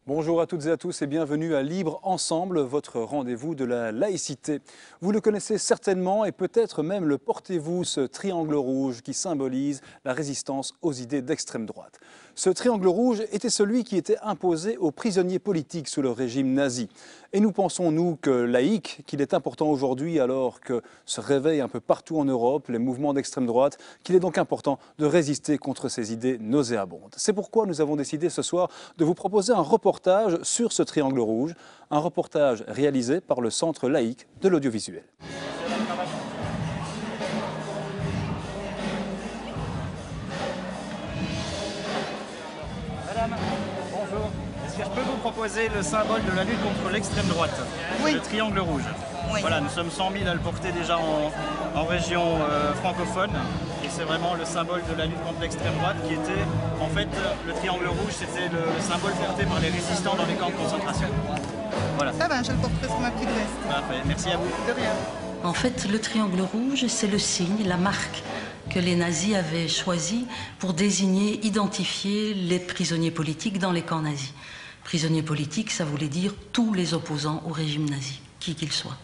Bonjour à toutes et à tous et bienvenue à Libre Ensemble, votre rendez-vous de la laïcité. Vous le connaissez certainement et peut-être même le portez-vous, ce triangle rouge qui symbolise la résistance aux idées d'extrême droite. Ce triangle rouge était celui qui était imposé aux prisonniers politiques sous le régime nazi. Et nous pensons, nous, que laïque, qu'il est important aujourd'hui, alors que se réveillent un peu partout en Europe les mouvements d'extrême droite, qu'il est donc important de résister contre ces idées nauséabondes. C'est pourquoi nous avons décidé ce soir de vous proposer un reportage sur ce triangle rouge, un reportage réalisé par le Centre laïque de l'audiovisuel. Madame, bonjour. Est-ce que je peux vous proposer le symbole de la lutte contre l'extrême droite? Oui. Le triangle rouge. Oui. Voilà, nous sommes 100 000 à le porter déjà en région francophone. Et c'est vraiment le symbole de la lutte contre l'extrême droite qui était, en fait, le triangle rouge, c'était le symbole porté par les résistants dans les camps de concentration. Voilà. Ça va, je le porterai sur ma petite veste. Parfait, merci à vous. De rien. En fait, le triangle rouge, c'est le signe, la marque que les nazis avaient choisi pour désigner, identifier les prisonniers politiques dans les camps nazis. Prisonniers politiques, ça voulait dire tous les opposants au régime nazi, qui qu'ils soient.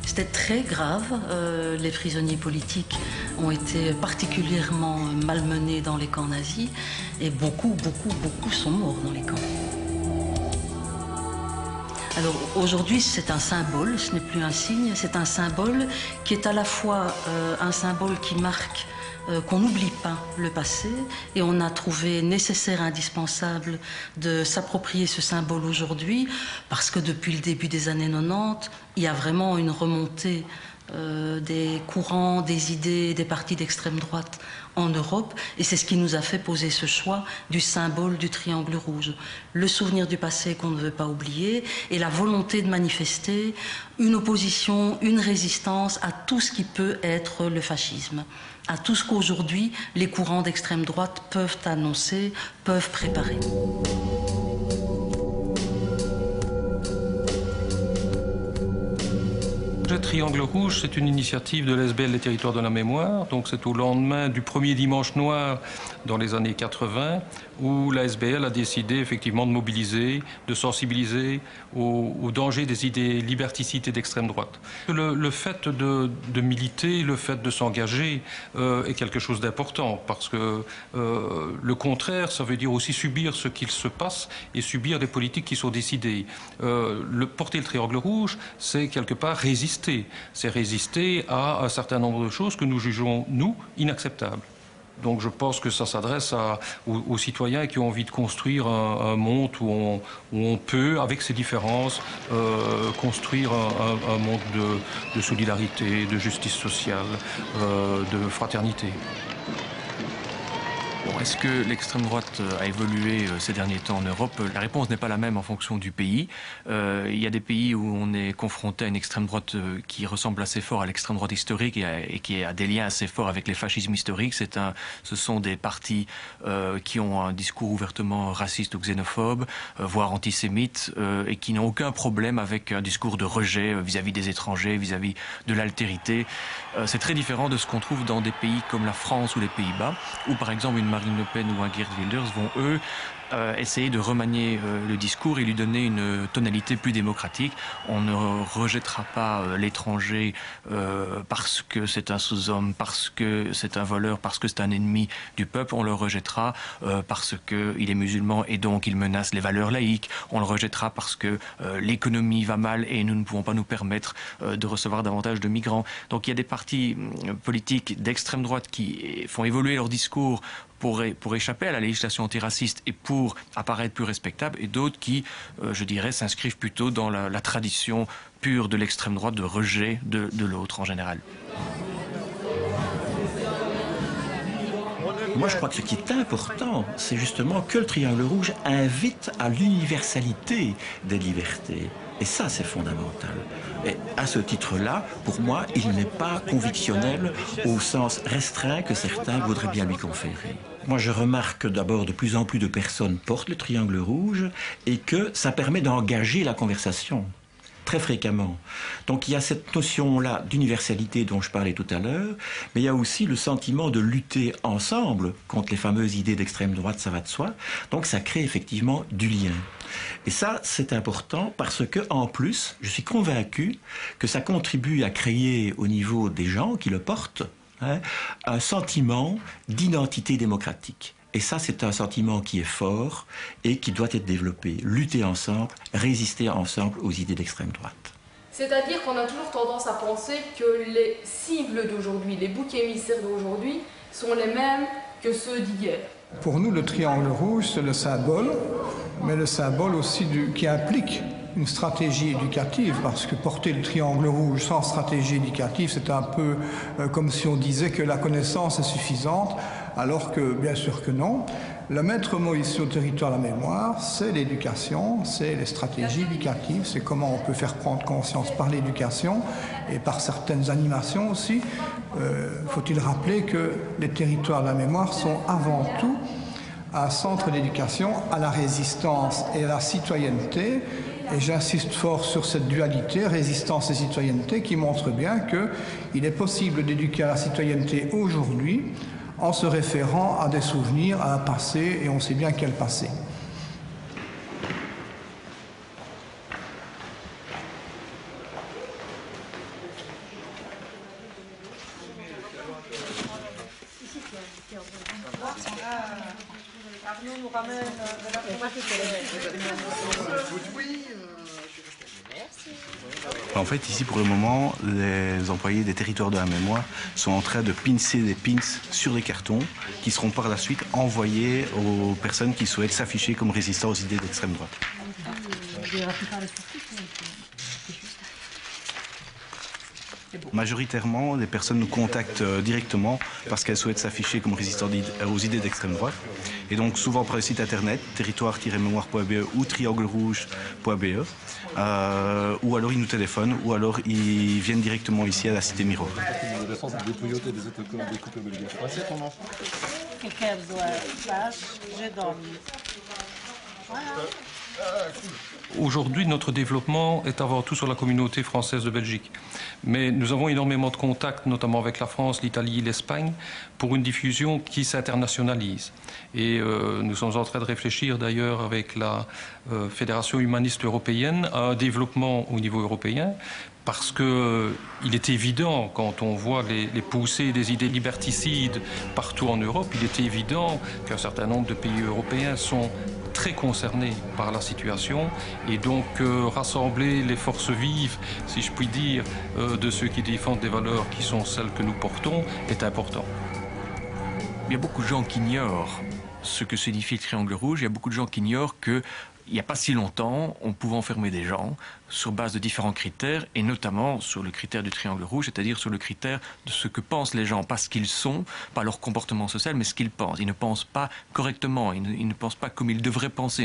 C'était très grave, les prisonniers politiques ont été particulièrement malmenés dans les camps nazis et beaucoup sont morts dans les camps. Alors aujourd'hui c'est un symbole, ce n'est plus un signe, c'est un symbole qui est à la fois un symbole qui marque qu'on n'oublie pas le passé et on a trouvé nécessaire, indispensable de s'approprier ce symbole aujourd'hui parce que depuis le début des années 90, il y a vraiment une remontée des courants, des idées, des partis d'extrême droite en Europe et c'est ce qui nous a fait poser ce choix du symbole du triangle rouge. Le souvenir du passé qu'on ne veut pas oublier et la volonté de manifester une opposition, une résistance à tout ce qui peut être le fascisme, à tout ce qu'aujourd'hui les courants d'extrême droite peuvent annoncer, peuvent préparer. Le Triangle Rouge, c'est une initiative de l'SBL Les Territoires de la Mémoire. Donc c'est au lendemain du premier dimanche noir dans les années 80 où la SBL a décidé effectivement de mobiliser, de sensibiliser aux dangers des idées liberticides et d'extrême droite. Le fait de militer, le fait de s'engager est quelque chose d'important parce que le contraire, ça veut dire aussi subir ce qu'il se passe et subir des politiques qui sont décidées. Porter le triangle rouge, c'est quelque part résister. C'est résister à un certain nombre de choses que nous jugeons, nous, inacceptables. Donc je pense que ça s'adresse aux citoyens qui ont envie de construire un monde où on peut, avec ses différences, construire un monde de solidarité, de justice sociale, de fraternité. Est-ce que l'extrême droite a évolué ces derniers temps en Europe? La réponse n'est pas la même en fonction du pays. Il y a des pays où on est confronté à une extrême droite qui ressemble assez fort à l'extrême droite historique et qui a des liens assez forts avec les fascismes historiques. Ce sont des partis qui ont un discours ouvertement raciste ou xénophobe, voire antisémite, et qui n'ont aucun problème avec un discours de rejet vis-à-vis des étrangers, vis-à-vis de l'altérité. C'est très différent de ce qu'on trouve dans des pays comme la France ou les Pays-Bas, où par exemple une Marine Le Pen ou un Geert Wilders vont, eux, essayer de remanier le discours et lui donner une tonalité plus démocratique. On ne rejettera pas l'étranger parce que c'est un sous-homme, parce que c'est un voleur, parce que c'est un ennemi du peuple. On le rejettera parce qu'il est musulman et donc il menace les valeurs laïques. On le rejettera parce que l'économie va mal et nous ne pouvons pas nous permettre de recevoir davantage de migrants. Donc il y a des partis politiques d'extrême droite qui font évoluer leur discours pour échapper à la législation antiraciste et pour apparaître plus respectable, et d'autres qui, je dirais, s'inscrivent plutôt dans la tradition pure de l'extrême droite, de rejet de l'autre en général. Moi, je crois que ce qui est important, c'est justement que le triangle rouge invite à l'universalité des libertés. Et ça, c'est fondamental. Et à ce titre-là, pour moi, il n'est pas convictionnel au sens restreint que certains voudraient bien lui conférer. Moi, je remarque d'abord de plus en plus de personnes portent le triangle rouge et que ça permet d'engager la conversation très fréquemment. Donc il y a cette notion-là d'universalité dont je parlais tout à l'heure, mais il y a aussi le sentiment de lutter ensemble contre les fameuses idées d'extrême droite, ça va de soi. Donc ça crée effectivement du lien. Et ça, c'est important parce que, en plus, je suis convaincu que ça contribue à créer au niveau des gens qui le portent, un sentiment d'identité démocratique. Et ça, c'est un sentiment qui est fort et qui doit être développé. Lutter ensemble, résister ensemble aux idées d'extrême droite. C'est-à-dire qu'on a toujours tendance à penser que les cibles d'aujourd'hui, les boucs émissaires d'aujourd'hui, sont les mêmes que ceux d'hier. Pour nous, le triangle rouge, c'est le symbole, mais le symbole aussi qui implique une stratégie éducative, parce que porter le triangle rouge sans stratégie éducative, c'est un peu comme si on disait que la connaissance est suffisante, alors que bien sûr que non. Le maître mot ici au territoire de la mémoire, c'est l'éducation, c'est les stratégies éducatives, c'est comment on peut faire prendre conscience par l'éducation et par certaines animations aussi. Faut-il rappeler que les territoires de la mémoire sont avant tout un centre d'éducation à la résistance et à la citoyenneté. Et j'insiste fort sur cette dualité, résistance et citoyenneté, qui montre bien qu'il est possible d'éduquer à la citoyenneté aujourd'hui en se référant à des souvenirs, à un passé, et on sait bien quel passé. En fait, ici, pour le moment, les employés des territoires de la mémoire sont en train de pincer des pins sur les cartons qui seront par la suite envoyés aux personnes qui souhaitent s'afficher comme résistants aux idées d'extrême droite. Majoritairement, les personnes nous contactent directement parce qu'elles souhaitent s'afficher comme résistants aux idées d'extrême droite. Et donc souvent par le site internet, territoire-mémoire.be ou trianglerouge.be. Ou alors ils nous téléphonent, ou alors ils viennent directement ici à la cité Miro. Aujourd'hui, notre développement est avant tout sur la communauté française de Belgique. Mais nous avons énormément de contacts, notamment avec la France, l'Italie, l'Espagne, pour une diffusion qui s'internationalise. Et nous sommes en train de réfléchir d'ailleurs avec la Fédération humaniste européenne à un développement au niveau européen, parce qu'il est évident, quand on voit les poussées des idées liberticides partout en Europe, il est évident qu'un certain nombre de pays européens sont très concernés par la situation, et donc rassembler les forces vives, si je puis dire, de ceux qui défendent des valeurs qui sont celles que nous portons est important. Il y a beaucoup de gens qui ignorent ce que signifie le triangle rouge. Il y a beaucoup de gens qui ignorent qu'il n'y a pas si longtemps, on pouvait enfermer des gens sur base de différents critères, et notamment sur le critère du triangle rouge, c'est-à-dire sur le critère de ce que pensent les gens, pas ce qu'ils sont, pas leur comportement social, mais ce qu'ils pensent. Ils ne pensent pas correctement, ils ne pensent pas comme ils devraient penser,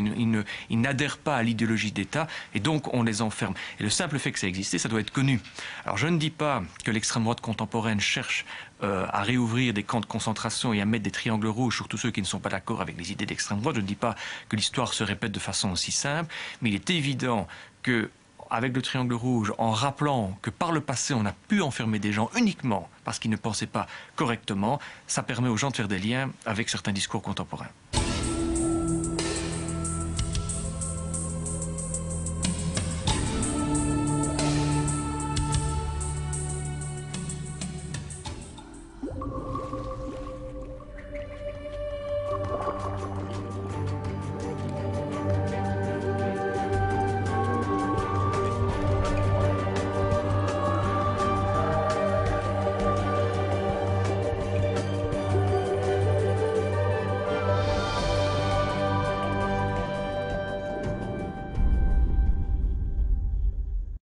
ils n'adhèrent pas à l'idéologie d'État, et donc on les enferme. Et le simple fait que ça existait, ça doit être connu. Alors je ne dis pas que l'extrême droite contemporaine cherche à réouvrir des camps de concentration et à mettre des triangles rouges sur tous ceux qui ne sont pas d'accord avec les idées d'extrême droite. Je ne dis pas que l'histoire se répète de façon aussi simple, mais il est évident que avec le triangle rouge, en rappelant que par le passé, on a pu enfermer des gens uniquement parce qu'ils ne pensaient pas correctement, ça permet aux gens de faire des liens avec certains discours contemporains.